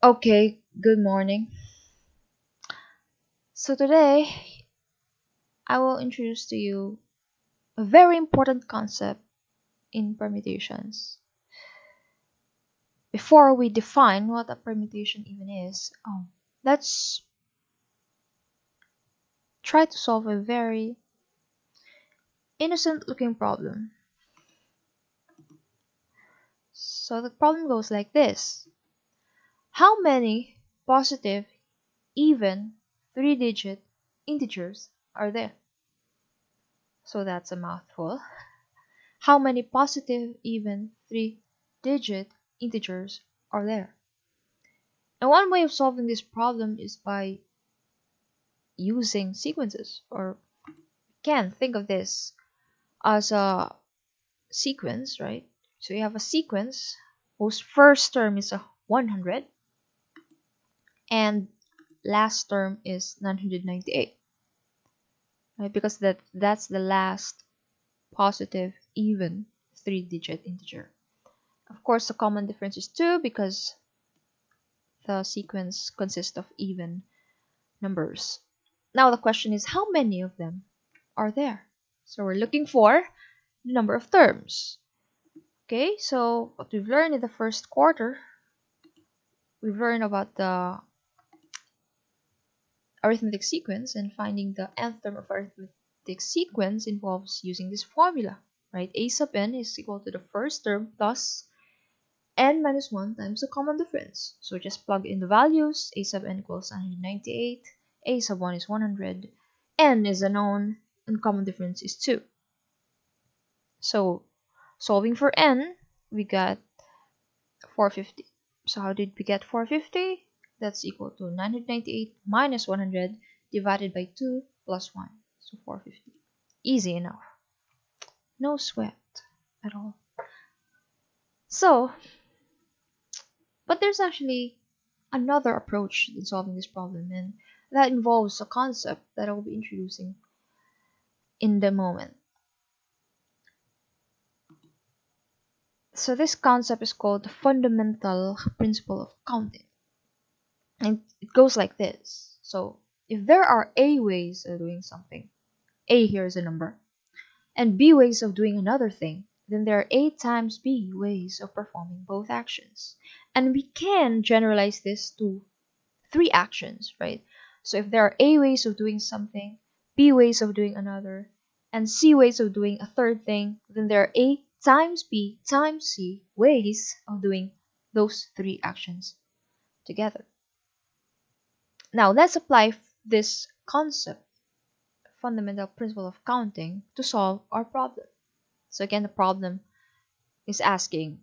Okay, good morning. So today I will introduce to you a very important concept in permutations. Before we define what a permutation even is, let's try to solve a very innocent looking problem. So the problem goes like this. How many positive, even, 3-digit integers are there? So that's a mouthful. How many positive, even, 3-digit integers are there? And one way of solving this problem is by using sequences, or you can think of this as a sequence, right? So you have a sequence whose first term is 100 and last term is 998, right? Because that's the last positive, even, 3-digit integer. Of course, the common difference is 2 because the sequence consists of even numbers. Now the question is, how many of them are there? So we're looking for the number of terms. Okay, so what we've learned in the first quarter, we've learned about the arithmetic sequence, and finding the nth term of arithmetic sequence involves using this formula, right? A sub n is equal to the first term plus n minus 1 times the common difference. So just plug in the values. A sub n equals 198, a sub 1 is 100, n is a known, and common difference is 2. So solving for n, we got 450. So how did we get 450? That's equal to 998 minus 100 divided by 2 plus 1. So 450. Easy enough. No sweat at all. So, but there's actually another approach in solving this problem, and that involves a concept that I will be introducing in the moment. So this concept is called the fundamental principle of counting. And it goes like this. So if there are A ways of doing something, A here is a number, and B ways of doing another thing, then there are A times B ways of performing both actions. And we can generalize this to 3 actions, right? So if there are A ways of doing something, B ways of doing another, and C ways of doing a third thing, then there are A times B times C ways of doing those 3 actions together. Now let's apply this concept, fundamental principle of counting, to solve our problem. So again, the problem is asking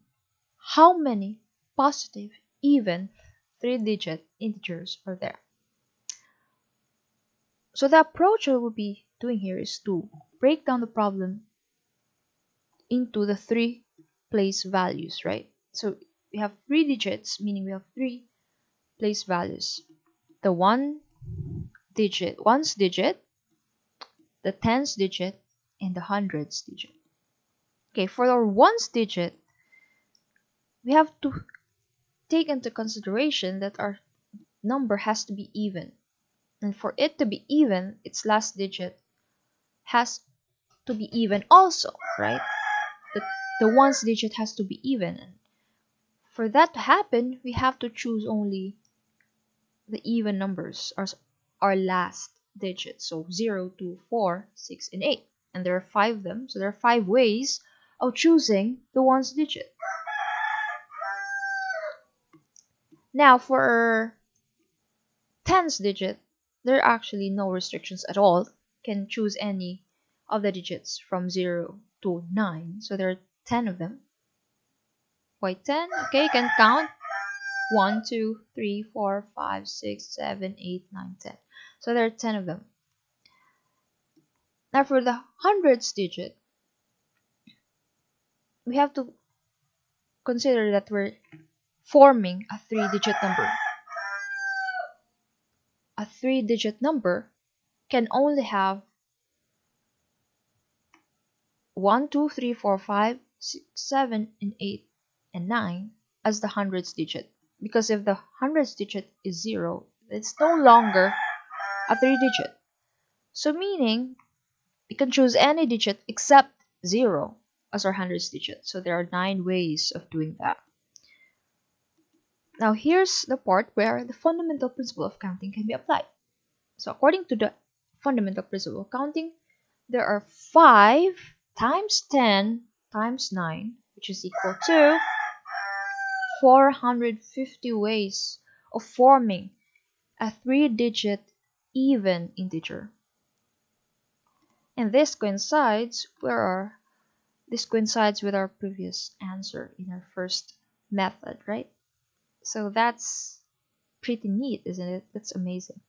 how many positive, even, 3-digit integers are there. So the approach I will be doing here is to break down the problem into the 3 place values, right? So we have 3 digits, meaning we have 3 place values. The ones digit, the tens digit, and the hundreds digit. Okay, for our ones digit, we have to take into consideration that our number has to be even. And for it to be even, its last digit has to be even also, right? The ones digit has to be even. And for that to happen, we have to choose only the even numbers, our last digits. So 0, 2, 4, 6, and 8. And there are 5 of them. So there are 5 ways of choosing the ones digit. Now for tens digit, there are actually no restrictions at all. Can choose any of the digits from 0 to 9. So there are 10 of them. Why 10? Okay, you can count 1, 2, 3, 4, 5, 6, 7, 8, 9, 10. So there are 10 of them. Now for the hundreds digit, we have to consider that we're forming a 3-digit number. A 3-digit number can only have 1, 2, 3, 4, 5, 6, 7, and 8, and 9 as the hundreds digit. because if the hundredths digit is 0, it's no longer a 3-digit. So meaning we can choose any digit except 0 as our hundredths digit. So there are 9 ways of doing that. Now here's the part where the fundamental principle of counting can be applied. So according to the fundamental principle of counting, there are 5 times 10 times 9, which is equal to 450 ways of forming a 3-digit even integer. And this coincides with our previous answer in our first method, right? So that's pretty neat, isn't it? That's amazing.